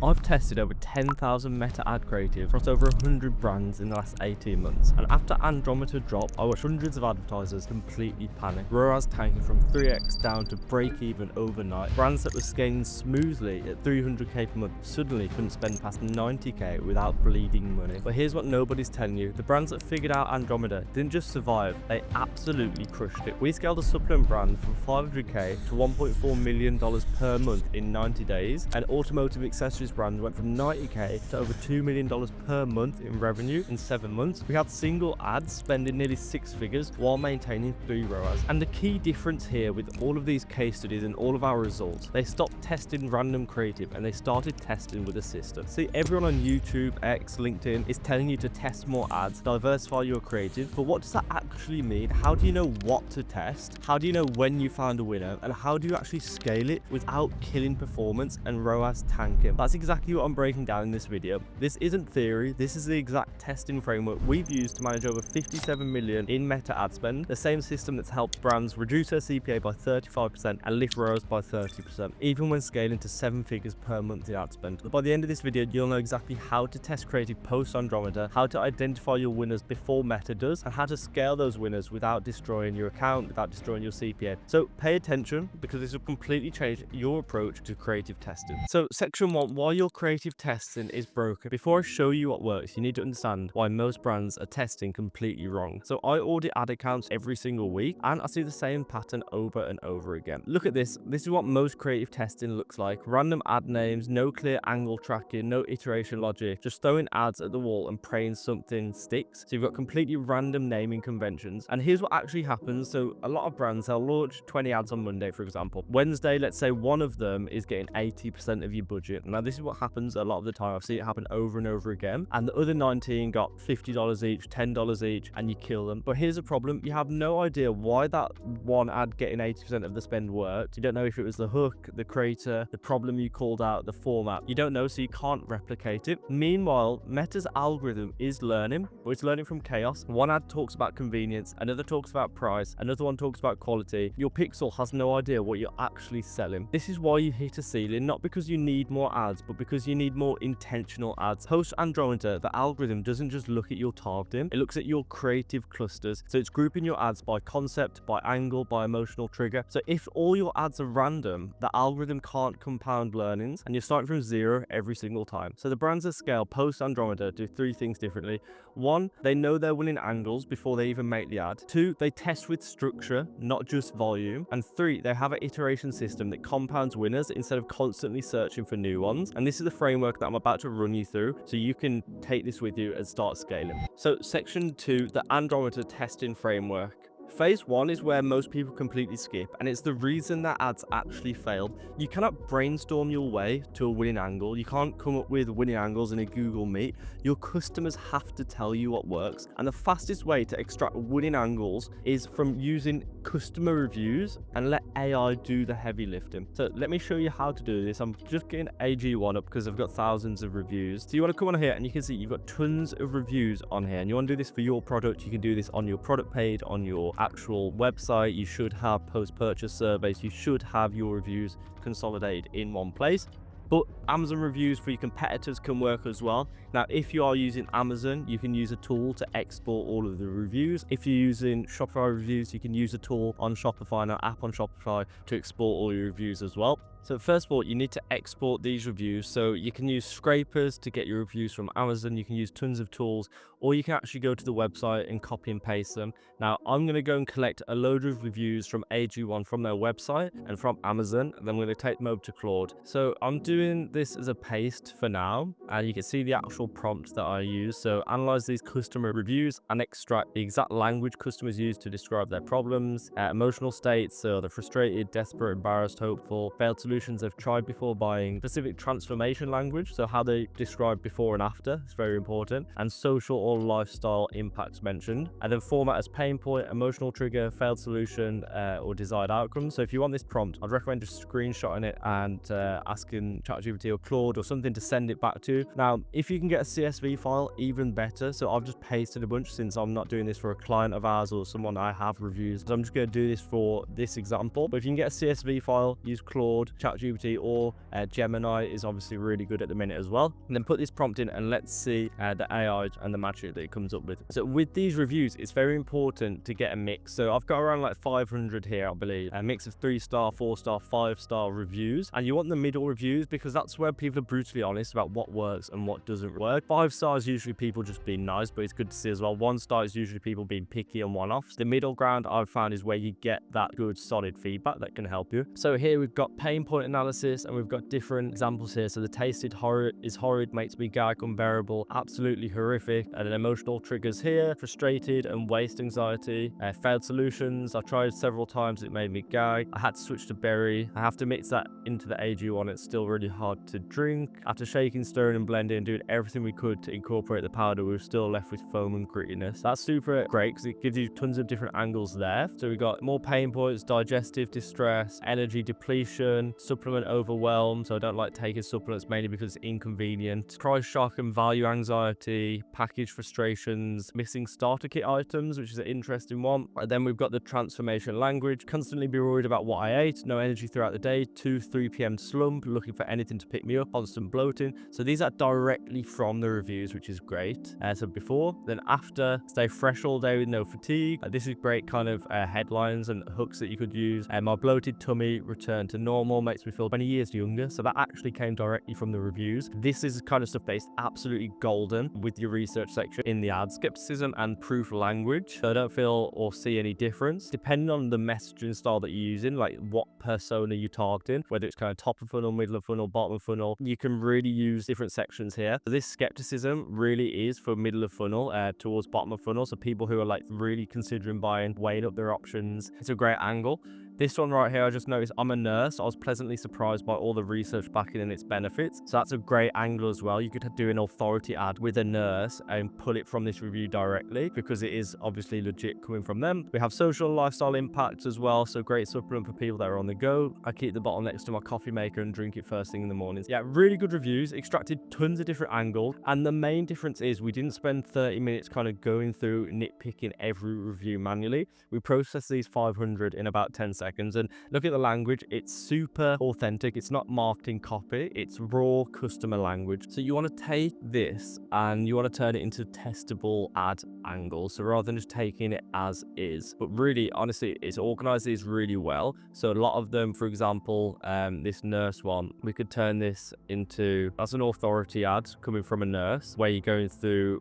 I've tested over 10,000 meta ad creatives across over 100 brands in the last 18 months, and after Andromeda dropped, I watched hundreds of advertisers completely panic. ROAS tanking from 3x down to break even overnight. Brands that were scaling smoothly at 300k per month suddenly couldn't spend past 90k without bleeding money. But here's what nobody's telling you: the brands that figured out Andromeda didn't just survive, they absolutely crushed it. We scaled a supplement brand from 500k to $1.4 million per month in 90 days, and automotive accessories brand went from 90k to over $2 million per month in revenue in 7 months. We had single ads spending nearly 6 figures while maintaining 3 ROAS. And the key difference here with all of these case studies and all of our results, they stopped testing random creative and they started testing with a system. See, everyone on YouTube, X, LinkedIn is telling you to test more ads, diversify your creative, but what does that actually mean? How do you know what to test? How do you know when you found a winner? And how do you actually scale it without killing performance and ROAS tanking? That's exactly what I'm breaking down in this video. This isn't theory, this is the exact testing framework we've used to manage over 57 million in meta ad spend, the same system that's helped brands reduce their CPA by 35% and lift ROAS by 30%, even when scaling to 7 figures per month in ad spend. By the end of this video, you'll know exactly how to test creative post-Andromeda, how to identify your winners before Meta does, and how to scale those winners without destroying your account, without destroying your CPA. So pay attention, because this will completely change your approach to creative testing. So section 1, why your creative testing is broken. Before I show you what works, you need to understand why most brands are testing completely wrong. So I audit ad accounts every single week, and I see the same pattern over and over again. Look at this. This is what most creative testing looks like. Random ad names, no clear angle tracking, no iteration logic, just throwing ads at the wall and praying something sticks. So you've got completely random naming conventions. And here's what actually happens. So a lot of brands, they'll launch 20 ads on Monday, for example. Wednesday, let's say one of them is getting 80% of your budget. Now this is what happens a lot of the time. I've seen it happen over and over again. And the other 19 got $50 each, $10 each, and you kill them. But here's the problem. You have no idea why that one ad getting 80% of the spend worked. You don't know if it was the hook, the creator, the problem you called out, the format. You don't know, so you can't replicate it. Meanwhile, Meta's algorithm is learning, but it's learning from chaos. One ad talks about convenience, another talks about price, another one talks about quality. Your pixel has no idea what you're actually selling. This is why you hit a ceiling, not because you need more ads, but because you need more intentional ads. Post Andromeda, the algorithm doesn't just look at your targeting, it looks at your creative clusters. So it's grouping your ads by concept, by angle, by emotional trigger. So if all your ads are random, the algorithm can't compound learnings, and you're starting from zero every single time. So the brands that scale post Andromeda do 3 things differently. 1, they know they're winning angles before they even make the ad. 2, they test with structure, not just volume. And 3, they have an iteration system that compounds winners instead of constantly searching for new ones. And this is the framework that I'm about to run you through, so you can take this with you and start scaling. So section 2, the Andromeda testing framework. Phase 1 is where most people completely skip, and it's the reason that ads actually failed. You cannot brainstorm your way to a winning angle. You can't come up with winning angles in a Google Meet. Your customers have to tell you what works, and the fastest way to extract winning angles is from using customer reviews and let AI do the heavy lifting. So let me show you how to do this. I'm just getting AG1 up because I've got thousands of reviews. So you want to come on here and you can see you've got tons of reviews on here, and you want to do this for your product. You can do this on your product page, on your actual website. You should have post-purchase surveys. You should have your reviews consolidated in one place. But Amazon reviews for your competitors can work as well. Now, if you are using Amazon, you can use a tool to export all of the reviews. If you're using Shopify reviews, you can use a tool on Shopify, an app on Shopify, to export all your reviews as well. So first of all, you need to export these reviews. So you can use scrapers to get your reviews from Amazon. You can use tons of tools, or you can actually go to the website and copy and paste them. Now, I'm going to go and collect a load of reviews from AG1 from their website and from Amazon, and then I'm going to take them over to Claude. So I'm doing this as a paste for now, and you can see the actual prompt that I use. So analyze these customer reviews and extract the exact language customers use to describe their problems, emotional states, so they're frustrated, desperate, embarrassed, hopeful, failed solutions they've tried before buying, specific transformation language, so how they describe before and after, it's very important, and social or lifestyle impacts mentioned, and then format as pain point, emotional trigger, failed solution, or desired outcome. So if you want this prompt, I'd recommend just screenshotting it and asking ChatGPT or Claude or something to send it back to. Now, if you can get a CSV file, even better. So I've just pasted a bunch since I'm not doing this for a client of ours or someone I have reviews. So I'm just going to do this for this example. But if you can get a CSV file, use Claude, ChatGPT or Gemini is obviously really good at the minute as well. And then put this prompt in and let's see the AI and the magic that it comes up with. So with these reviews, it's very important to get a mix. So I've got around like 500 here, I believe, a mix of 3-star, 4-star, 5-star reviews. And you want the middle reviews because that's where people are brutally honest about what works and what doesn't work. 5 stars usually people just being nice, but it's good to see as well. 1 star is usually people being picky and one-offs. The middle ground I've found is where you get that good solid feedback that can help you. So here we've got pain point analysis and we've got different examples here. So the tasted horrid is horrid, makes me gag, unbearable, absolutely horrific, and then emotional triggers here, frustrated and waste anxiety, failed solutions. I tried several times, it made me gag. I had to switch to berry. I have to mix that into the AG one. It's still really hard to drink. After shaking, stirring and blending, doing everything we could to incorporate the powder, we were still left with foam and grittiness. That's super great because it gives you tons of different angles there. So we got more pain points, digestive distress, energy depletion, supplement overwhelm. So I don't like taking supplements mainly because it's inconvenient. Price shock and value anxiety, package frustrations, missing starter kit items, which is an interesting one. And then we've got the transformation language, constantly be worried about what I ate, no energy throughout the day, 2-3 p.m. slump, looking for anything to pick me up, constant bloating. So these are directly from the reviews, which is great. So before, then after, stay fresh all day with no fatigue. This is great kind of headlines and hooks that you could use. My bloated tummy returned to normal, makes me feel 20 years younger. So that actually came directly from the reviews. This is the kind of stuff that is absolutely golden with your research section in the ad. Skepticism and proof language. So I don't feel or see any difference depending on the messaging style that you're using, like what persona you're targeting, whether it's kind of top of funnel, middle of funnel, bottom of funnel. You can really use different sections here. So this skepticism really is for middle of funnel towards bottom of funnel. So people who are like really considering buying, weighing up their options. It's a great angle. This one right here, I just noticed I'm a nurse. I was pleasantly surprised by all the research backing in its benefits. So that's a great angle as well. You could do an authority ad with a nurse and pull it from this review directly because it is obviously legit coming from them. We have social and lifestyle impacts as well. So great supplement for people that are on the go. I keep the bottle next to my coffee maker and drink it first thing in the mornings. Yeah, really good reviews, extracted tons of different angles. And the main difference is we didn't spend 30 minutes kind of going through nitpicking every review manually. We processed these 500 in about 10 seconds. And look at the language, it's super authentic. It's not marketing copy, it's raw customer language. So you want to take this and you want to turn it into testable ad angles. So rather than just taking it as is, but really, honestly, it's organized these really well. So a lot of them, for example, this nurse one, we could turn this into, that's an authority ad coming from a nurse where you're going through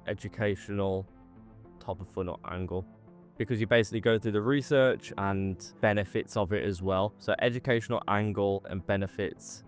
educational top of funnel angle, because you basically go through the research and benefits of it as well. So educational angle and benefits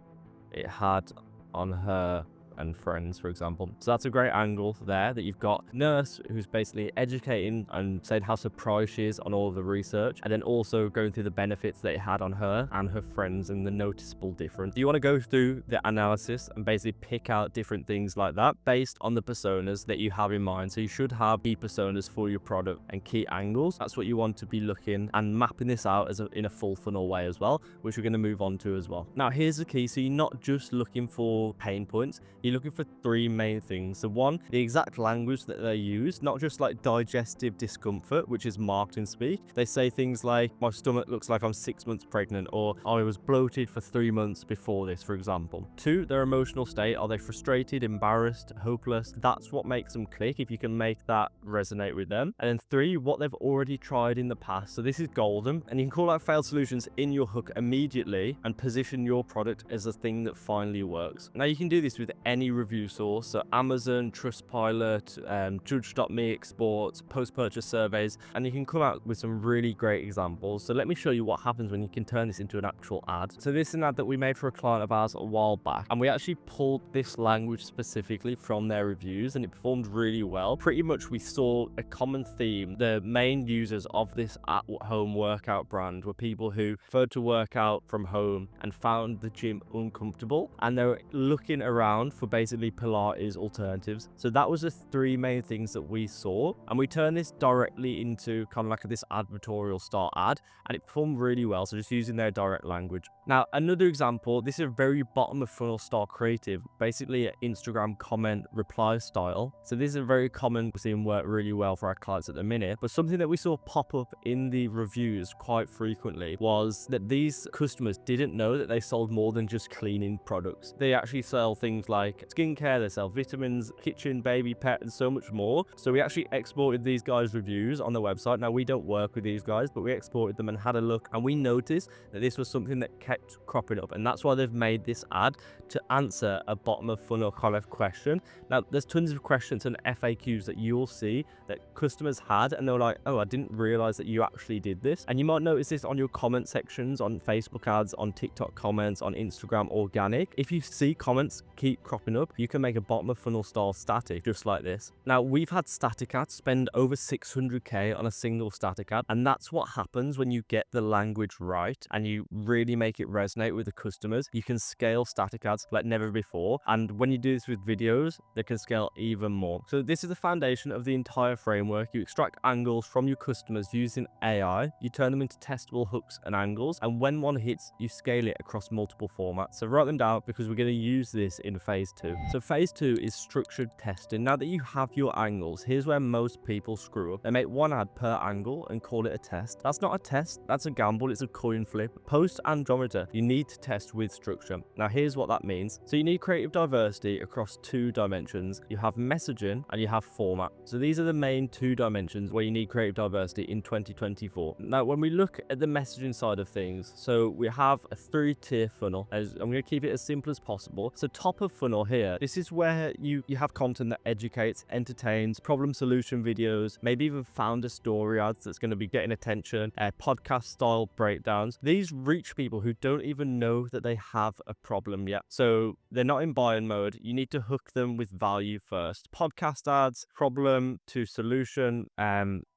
it had on her and friends, for example. So that's a great angle there that you've got nurse who's basically educating and saying how surprised she is on all of the research, and then also going through the benefits that it had on her and her friends and the noticeable difference. You want to go through the analysis and basically pick out different things like that based on the personas that you have in mind. So you should have key personas for your product and key angles. That's what you want to be looking and mapping this out as in a full funnel way as well, which we're going to move on to as well. Now here's the key. So you're not just looking for pain points, you're looking for 3 main things. So 1, the exact language that they use, not just like digestive discomfort, which is marketing speak. They say things like, my stomach looks like I'm 6 months pregnant, or I was bloated for 3 months before this, for example. 2, their emotional state. Are they frustrated, embarrassed, hopeless? That's what makes them click, if you can make that resonate with them. And then 3, what they've already tried in the past. So this is golden, and you can call out failed solutions in your hook immediately and position your product as a thing that finally works. Now you can do this with any review source, so Amazon, Trustpilot, Judge.me exports, post-purchase surveys, and you can come out with some really great examples. So let me show you what happens when you can turn this into an actual ad. So this is an ad that we made for a client of ours a while back, and we actually pulled this language specifically from their reviews, and it performed really well. Pretty much we saw a common theme. The main users of this at-home workout brand were people who preferred to work out from home and found the gym uncomfortable, and they were looking around for basically Pilates alternatives. So that was the 3 main things that we saw, and we turned this directly into kind of like this advertorial style ad, and it performed really well. So just using their direct language. Now, another example, this is a very bottom of funnel style creative, basically an Instagram comment reply style. So this is a very common, we're seeing work really well for our clients at the minute, but something that we saw pop up in the reviews quite frequently was that these customers didn't know that they sold more than just cleaning products. They actually sell things like skincare, they sell vitamins, kitchen, baby, pet, and so much more. So we actually exported these guys' reviews on the website. Now, we don't work with these guys, but we exported them and had a look, and we noticed that this was something that kept cropping up, and that's why they've made this ad to answer a bottom of funnel kind of question. Now, there's tons of questions and FAQs that you'll see that customers had, and they're like, oh, I didn't realize that you actually did this. And you might notice this on your comment sections, on Facebook ads, on TikTok comments, on Instagram organic. If you see comments keep cropping up, you can make a bottom of funnel style static just like this. Now, we've had static ads spend over 600k on a single static ad, and that's what happens when you get the language right and you really make it resonate with the customers. You can scale static ads like never before, and when you do this with videos, they can scale even more. So this is the foundation of the entire framework. You extract angles from your customers using AI, you turn them into testable hooks and angles, and when one hits, you scale it across multiple formats. So write them down, because we're going to use this in phase 2. So phase 2 is structured testing. Now that you have your angles, here's where most people screw up. They make one ad per angle and call it a test. That's not a test, that's a gamble, it's a coin flip. Post-Andromeda, you need to test with structure. Now here's what that means. So you need creative diversity across 2 dimensions. You have messaging and you have format. So these are the main 2 dimensions where you need creative diversity in 2024. Now, when we look at the messaging side of things, so we have a 3-tier funnel. I'm going to keep it as simple as possible. So top of funnel here, this is where you have content that educates, entertains, problem solution videos, maybe even founder story ads that's going to be getting attention, podcast style breakdowns. These reach people who don't even know that they have a problem yet. So they're not in buying mode. You need to hook them with value first. Podcast ads, problem to solution,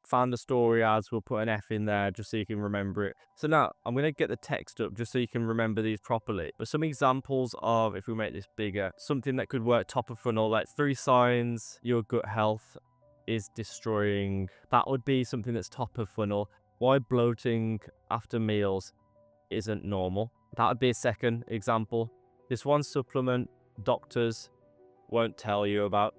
founder story ads, we'll put an F in there just so you can remember it. So now I'm going to get the text up just so you can remember these properly. But some examples of, if we make this bigger, something that could work top of funnel, like 3 signs your gut health is destroying. That would be something that's top of funnel. Why bloating after meals isn't normal. That would be a second example. This one supplement doctors won't tell you about.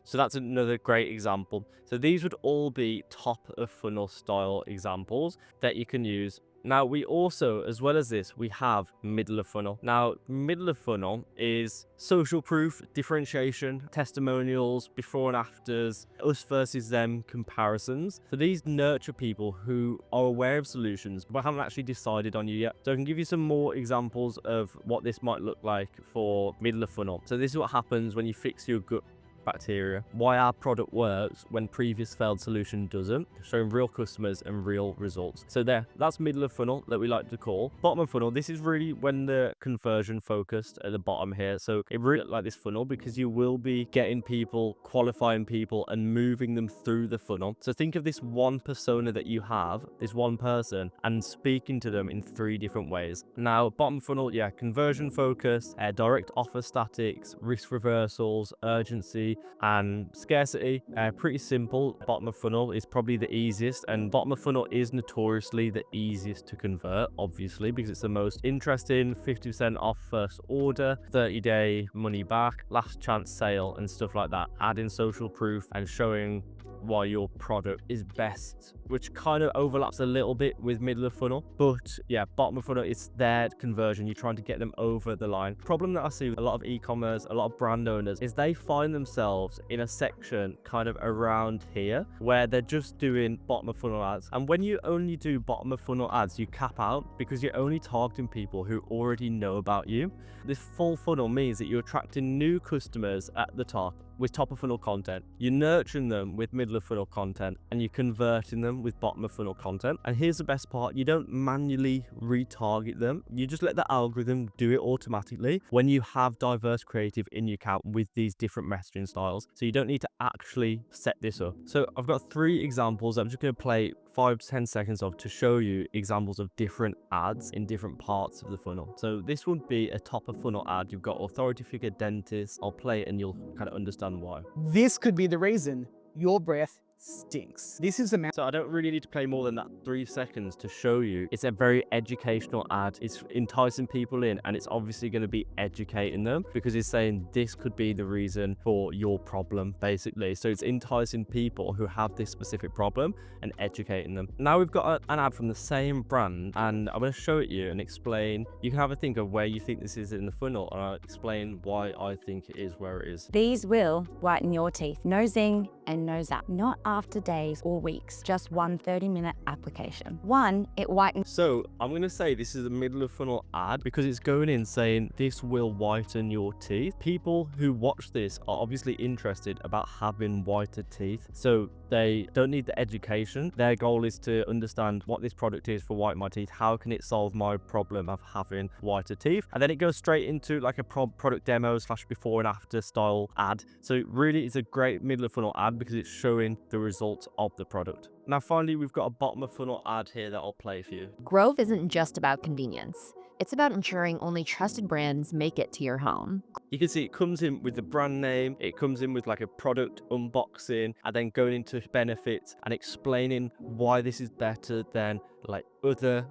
So that's another great example. So these would all be top of funnel style examples that you can use. Now, we also, as well as this, we have middle of funnel. Now, middle of funnel is social proof, differentiation, testimonials, before and afters, us versus them comparisons. So these nurture people who are aware of solutions but haven't actually decided on you yet. So I can give you some more examples of what this might look like for middle of funnel. So this is what happens when you fix your gut bacteria, why our product works when previous failed solution doesn't, showing real customers and real results. So that's middle of funnel that we like to call. Bottom of funnel, this is really when the conversion focused at the bottom here. So it really like this funnel because you will be getting people, qualifying people and moving them through the funnel. So think of this one persona that you have, this one person, and speaking to them in 3 different ways. Now, bottom funnel, yeah, conversion focused, direct offer statics, risk reversals, urgency, and scarcity. Pretty simple. Bottom of funnel is probably the easiest, and bottom of funnel is notoriously the easiest to convert, obviously, because it's the most interesting. 50% off first order, 30-day money back, last chance sale, and stuff like that. Adding social proof and showing why your product is best, which kind of overlaps a little bit with middle of funnel. But yeah, bottom of funnel, it's their conversion. You're trying to get them over the line. Problem that I see with a lot of e-commerce, a lot of brand owners, is they find themselves in a section kind of around here where they're just doing bottom of funnel ads. And when you only do bottom of funnel ads, you cap out because you're only targeting people who already know about you. This full funnel means that you're attracting new customers at the top with top of funnel content, you're nurturing them with middle of funnel content, and you're converting them with bottom of funnel content. And here's the best part, you don't manually retarget them, you just let the algorithm do it automatically when you have diverse creative in your account with these different messaging styles. So you don't need to actually set this up. So I've got 3 examples I'm just going to play 5 to 10 seconds of to show you examples of different ads in different parts of the funnel. So this would be a top of funnel ad. You've got authority figure, dentist. I'll play it and you'll kind of understand why. This could be the reason your breath stinks. This is a So I don't really need to play more than that 3 seconds to show you. It's a very educational ad. It's enticing people in, and it's obviously going to be educating them because it's saying this could be the reason for your problem, basically. So it's enticing people who have this specific problem and educating them. Now we've got an ad from the same brand, and I'm going to show it you and explain. You can have a think of where you think this is in the funnel, and I'll explain why I think it is where it is. These will whiten your teeth. No zing and no zap. Not after days or weeks. Just one 30-minute application. One, it whitens. So I'm going to say this is a middle of funnel ad because it's going in saying this will whiten your teeth. People who watch this are obviously interested about having whiter teeth. So they don't need the education. Their goal is to understand what this product is for whiten my teeth. How can it solve my problem of having whiter teeth? And then it goes straight into like a product demo / before and after style ad. So really it's a great middle of funnel ad because it's showing the results of the product. Now finally, we've got a bottom of funnel ad here that I'll play for you. Grove isn't just about convenience. It's about ensuring only trusted brands make it to your home. You can see it comes in with the brand name, it comes in with like a product unboxing, and then going into benefits and explaining why this is better than like other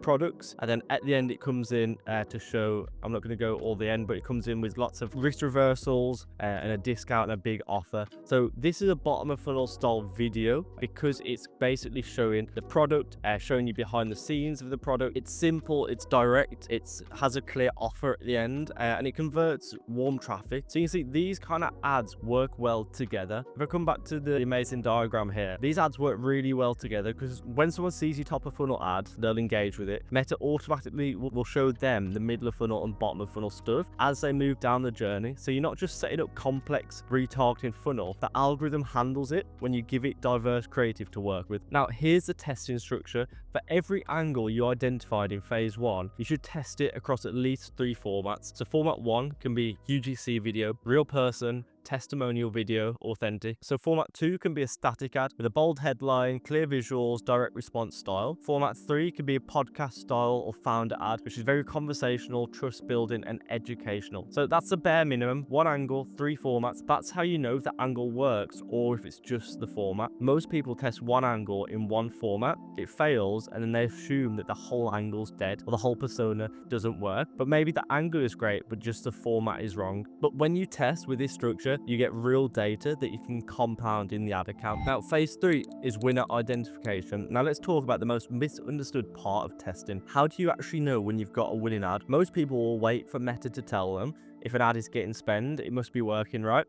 products. And then at the end it comes in to show, I'm not going to go all the end, but it comes in with lots of risk reversals and a discount and a big offer. So this is a bottom of funnel style video because it's basically showing the product, showing you behind the scenes of the product. It's simple, it's direct, it has a clear offer at the end, and it converts warm traffic. So you can see these kind of ads work well together. If I come back to the amazing diagram here, these ads work really well together because when someone sees your top of funnel ad, they'll engage with it. Meta automatically will show them the middle of funnel and bottom of funnel stuff as they move down the journey. So you're not just setting up complex retargeting funnel, the algorithm handles it when you give it diverse creative to work with. Now here's the testing structure. For every angle you identified in phase 1, you should test it across at least 3 formats. So format 1 can be UGC video, real person, testimonial video, authentic. So format 2 can be a static ad with a bold headline, clear visuals, direct response style. Format 3 can be a podcast style or founder ad, which is very conversational, trust building and educational. So that's the bare minimum. 1 angle, 3 formats. That's how you know if the angle works or if it's just the format. Most people test 1 angle in 1 format, it fails, and then they assume that the whole angle's dead or the whole persona doesn't work. But maybe the angle is great, but just the format is wrong. But when you test with this structure, you get real data that you can compound in the ad account. Now, phase 3 is winner identification. Now let's talk about the most misunderstood part of testing. How do you actually know when you've got a winning ad? Most people will wait for Meta to tell them if an ad is getting spend, it must be working, right?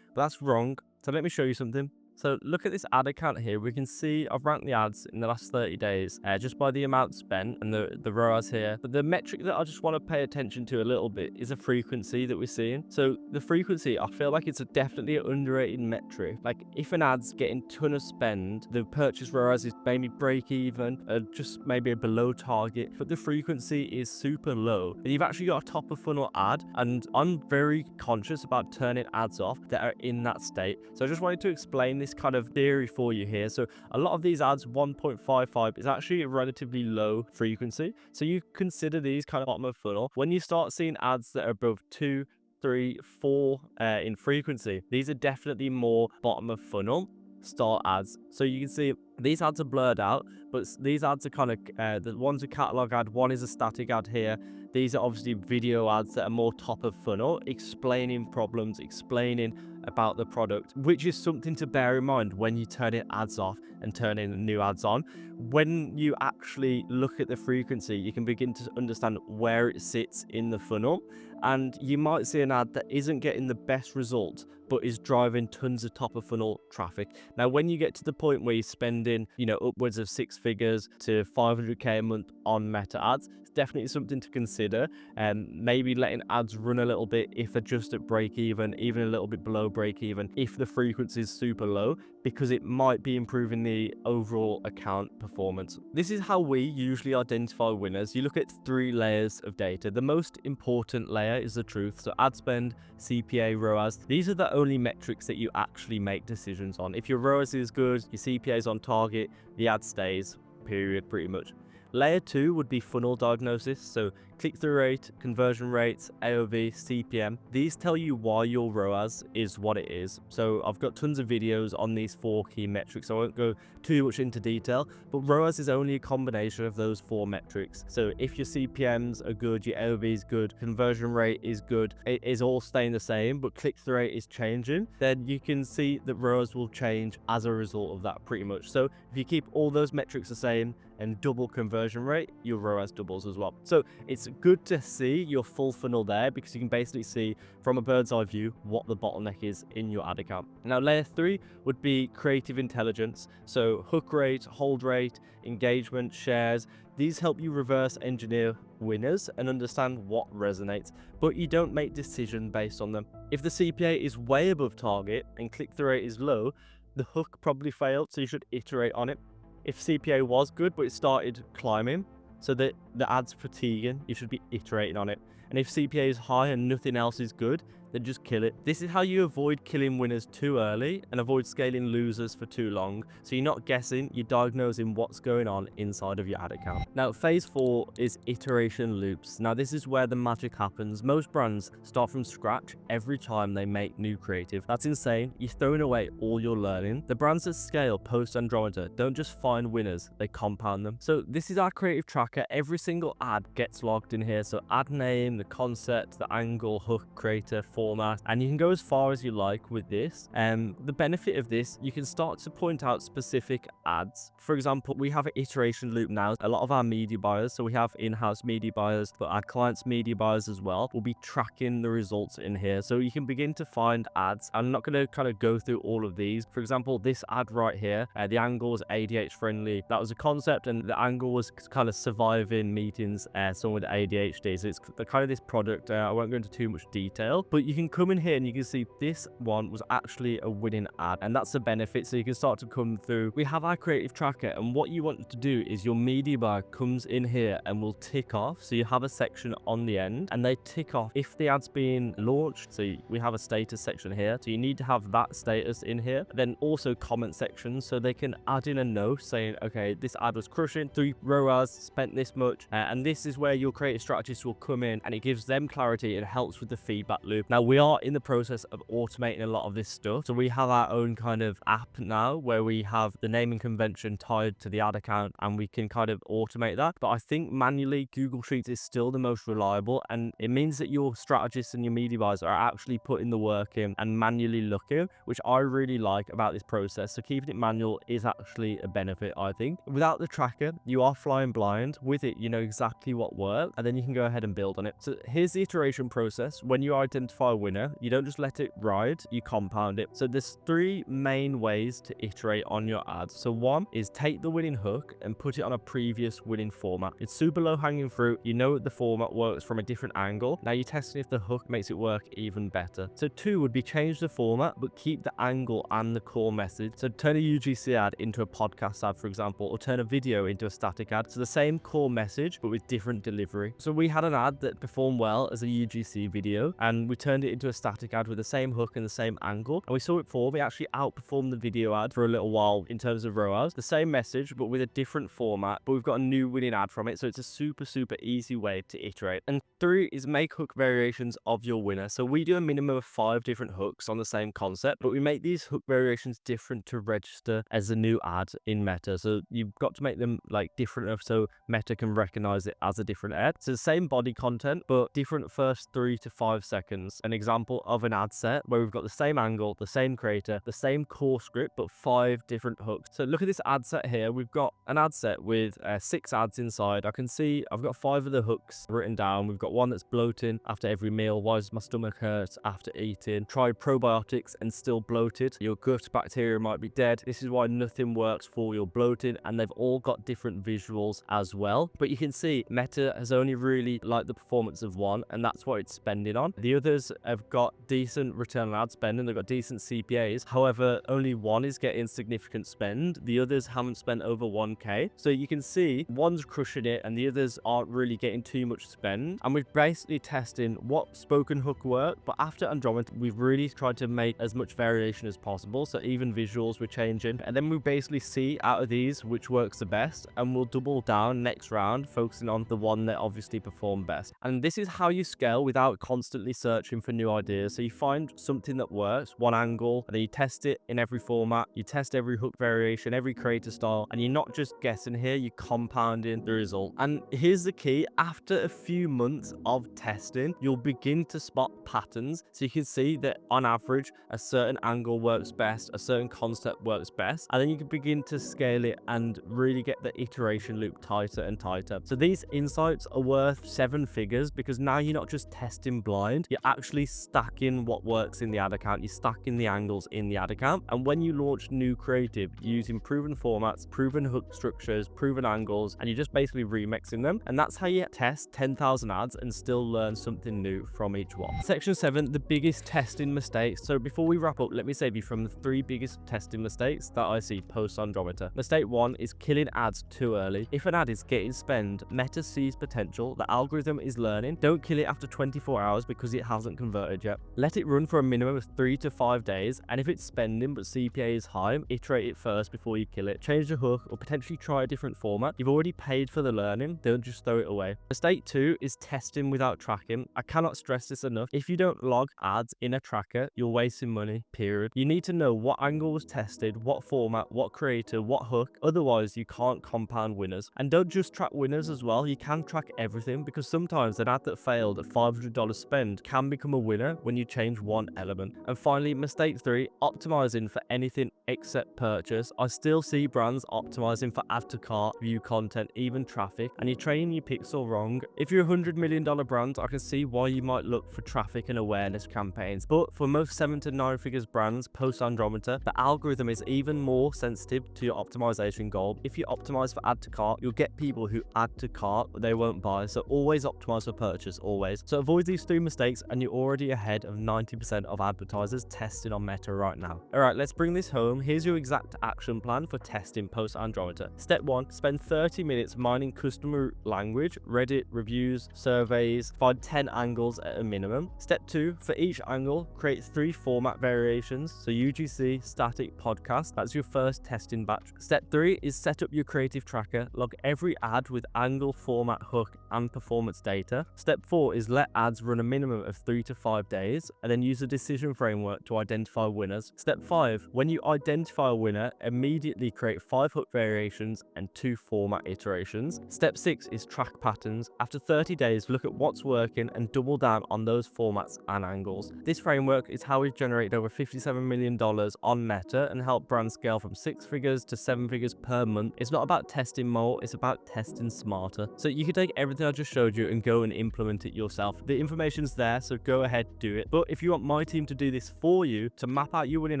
But that's wrong. So let me show you something. So look at this ad account here. We can see I've ranked the ads in the last 30 days just by the amount spent and the ROAS here. But the metric that I just want to pay attention to a little bit is the frequency that we're seeing. So the frequency, I feel like it's definitely an underrated metric. Like if an ad's getting a ton of spend, the purchase ROAS is maybe break even, just maybe below target, but the frequency is super low. And you've actually got a top of funnel ad, and I'm very conscious about turning ads off that are in that state. So I just wanted to explain this kind of theory for you here. So a lot of these ads, 1.55 is actually a relatively low frequency. So you consider these kind of bottom of funnel. When you start seeing ads that are above 2, 3, 4 in frequency, these are definitely more bottom of funnel style ads. So you can see these ads are blurred out, but these ads are kind of the one's a catalog ad, one is a static ad here. These are obviously video ads that are more top of funnel, explaining problems, explaining about the product, which is something to bear in mind when you turn in ads off and turn in new ads on. When you actually look at the frequency, you can begin to understand where it sits in the funnel, and you might see an ad that isn't getting the best result but is driving tons of top of funnel traffic. Now when you get to the point where you're spending upwards of 6 figures to 500k a month on Meta ads, it's definitely something to consider, and maybe letting ads run a little bit if they're just at break even a little bit below break even if the frequency is super low, because it might be improving the overall account performance. This is how we usually identify winners. You look at 3 layers of data. The most important layer is the truth. So ad spend, CPA, ROAS. These are the only metrics that you actually make decisions on. If your ROAS is good, your CPA is on target, the ad stays, period, pretty much. Layer 2 would be funnel diagnosis. So click-through rate, conversion rates, AOV, CPM. These tell you why your ROAS is what it is. So I've got tons of videos on these 4 key metrics, so I won't go too much into detail, but ROAS is only a combination of those 4 metrics. So if your CPMs are good, your AOV is good, conversion rate is good, it is all staying the same, but click-through rate is changing, then you can see that ROAS will change as a result of that pretty much. So if you keep all those metrics the same and double conversion rate, your ROAS doubles as well. So it's good to see your full funnel there, because you can basically see from a bird's eye view what the bottleneck is in your ad account. Now layer 3 would be creative intelligence. So hook rate, hold rate, engagement, shares. These help you reverse engineer winners and understand what resonates, but you don't make decisions based on them. If the CPA is way above target and click-through rate is low, the hook probably failed, so you should iterate on it. If CPA was good, but it started climbing, so that the ad's fatiguing, you should be iterating on it. And if CPA is high and nothing else is good, then just kill it. This is how you avoid killing winners too early and avoid scaling losers for too long. So you're not guessing, you're diagnosing what's going on inside of your ad account. Now, phase 4 is iteration loops. Now, this is where the magic happens. Most brands start from scratch every time they make new creative. That's insane. You're throwing away all your learning. The brands that scale post-Andromeda don't just find winners, they compound them. So this is our creative tracker. Every single ad gets logged in here. So ad name, the concept, the angle, hook, creator, format, and you can go as far as you like with this. The benefit of this, you can start to point out specific ads. For example, we have an iteration loop now. A lot of our media buyers, so we have in-house media buyers, but our clients' media buyers as well, will be tracking the results in here. So you can begin to find ads. I'm not going to kind of go through all of these. For example, this ad right here, the angle was ADHD friendly. That was a concept, and the angle was kind of surviving meetings, someone with ADHD. So it's the kind of this product. I won't go into too much detail, but you can come in here and you can see this one was actually a winning ad, and that's the benefit. So you can start to come through. We have our creative tracker, and what you want to do is your media buyer comes in here and will tick off. So you have a section on the end, and they tick off if the ad's being launched. So we have a status section here, so you need to have that status in here. Then also comment sections, so they can add in a note saying, okay, this ad was crushing, 3 ROAS, spent this much, and this is where your creative strategist will come in, and it gives them clarity and helps with the feedback loop. Now, we are in the process of automating a lot of this stuff. So we have our own kind of app now where we have the naming convention tied to the ad account, and we can kind of automate that. But I think manually Google Sheets is still the most reliable, and it means that your strategists and your media buyers are actually putting the work in and manually looking, which I really like about this process. So keeping it manual is actually a benefit, I think. Without the tracker, you are flying blind. With it, you know exactly what worked, and then you can go ahead and build on it. So here's the iteration process. When you identify a winner, you don't just let it ride, you compound it. So there's 3 main ways to iterate on your ads. So one is take the winning hook and put it on a previous winning format. It's super low hanging fruit. You know the format works from a different angle. Now you're testing if the hook makes it work even better. So 2 would be change the format, but keep the angle and the core message. So turn a UGC ad into a podcast ad, for example, or turn a video into a static ad. So the same core message, but with different delivery. So we had an ad that performed well as a UGC video, and we turned it into a static ad with the same hook and the same angle, and we saw it perform. We actually outperformed the video ad for a little while in terms of ROAS. The same message, but with a different format, but we've got a new winning ad from it. So it's a super easy way to iterate. And 3 is make hook variations of your winner. So we do a minimum of 5 different hooks on the same concept, but we make these hook variations different to register as a new ad in Meta. So you've got to make them like different enough so Meta can recognize it as a different ad. So the same body content, but different first 3 to 5 seconds. An example of an ad set where we've got the same angle, the same creator, the same core script, but 5 different hooks. So look at this ad set here. We've got an ad set with 6 ads inside. I can see I've got 5 of the hooks written down. We've got one that's bloating after every meal. Why does my stomach hurt after eating? Tried probiotics and still bloated. Your gut bacteria might be dead. This is why nothing works for your bloating. And they've all got different visuals as well. But you can see Meta has only really liked the performance of one, and that's what it's spending on. The others have got decent return on ad spend and they've got decent CPAs. However, only one is getting significant spend. The others haven't spent over 1K. So you can see one's crushing it and the others aren't really getting too much spend. And we're basically testing what spoken hook work, but after Andromeda, we've really tried to make as much variation as possible. So even visuals we're changing. And then we basically see out of these which works the best, and we'll double down next round, focusing on the one that obviously performed best. And this is how you scale without constantly searching for new ideas. So you find something that works, one angle, and then you test it in every format. You test every hook variation, every creator style, and you're not just guessing here, you're compounding the result. And here's the key: after a few months of testing, you'll begin to spot patterns. So you can see that on average, a certain angle works best, a certain concept works best, and then you can begin to scale it and really get the iteration loop tighter and tighter. So these insights are worth 7 figures, because now you're not just testing blind, you're actually stacking what works in the ad account, you're stacking the angles in the ad account. And when you launch new creative using proven formats, proven hook structures, proven angles, and you're just basically remixing them, and that's how you test 10,000 ads and still learn something new from each one. Section 7, the biggest testing mistakes. So before we wrap up, let me save you from the 3 biggest testing mistakes that I see post-Andromeda. Mistake 1 is killing ads too early. If an ad is getting spend, Meta sees potential, the algorithm is learning. Don't kill it after 24 hours because it hasn't converted yet. Let it run for a minimum of 3 to 5 days, and if it's spending but CPA is high, iterate it first before you kill it. Change the hook or potentially try a different format. You've already paid for the learning, don't just throw it away. Mistake 2 is testing without tracking. I cannot stress this enough. If you don't log ads in a tracker, you're wasting money, period. You need to know what angle was tested, what format, what creator, what hook. Otherwise, you can't compound winners. And don't just track winners as well. You can track everything, because sometimes an ad that failed at $500 spend can become a winner when you change one element. And finally, mistake 3, optimizing for anything except purchase. I still see brands optimizing for add to cart, view content, even traffic, and you're training your pixel wrong. If you're a $100 million brand, I can see why you might look for traffic and awareness campaigns. But for most 7 to 9 figures brands post Andromeda, the algorithm is even more sensitive to your optimization goal. If you optimize for add to cart, you'll get people who add to cart, but they won't buy. So always optimize for purchase, always. So avoid these 3 mistakes and you're already ahead of 90% of advertisers testing on Meta right now. All right, let's bring this home. Here's your exact action plan for testing post Andromeda. Step 1, spend 30 minutes mining customer language, Reddit, reviews, surveys, find 10 angles at a minimum. Step 2, for each angle, create 3 format variations. So UGC, static, podcast. That's your first testing batch. Step 3 is set up your creative tracker, log every ad with angle, format, hook, and performance data. Step 4 is let ads run a minimum of 3 to 5 days, and then use a decision framework to identify winners. Step 5, when you identify a winner, immediately create 5 hook variations and 2 format iterations. Step 6 is track patterns. After 30 days, look at what's working and double down on those formats and angles. This framework is how we've generated over $57 million on Meta and helped brands scale from 6 figures to 7 figures per month. It's not about testing more, it's about testing smarter. So you can take everything I just showed you and go and implement it yourself. The information's there, so go ahead, do it. But if you want my team to do this for you, to map out your winning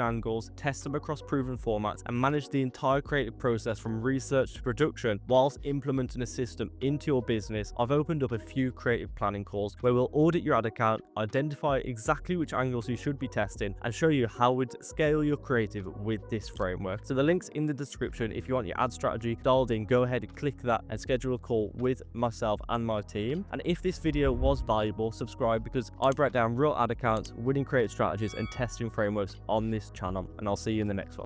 angles, test them across proven formats, and manage the entire creative process from research to production whilst implementing a system into your business, I've opened up a few creative planning calls where we'll audit your ad account, identify exactly which angles you should be testing, and show you how we'd scale your creative with this framework. So the link's in the description. If you want your ad strategy dialed in, go ahead and click that and schedule a call with myself and my team. And if this video was valuable, subscribe, because I break down real ad accounts, winning creative strategies, and testing frameworks on this channel. And I'll see you in the next one.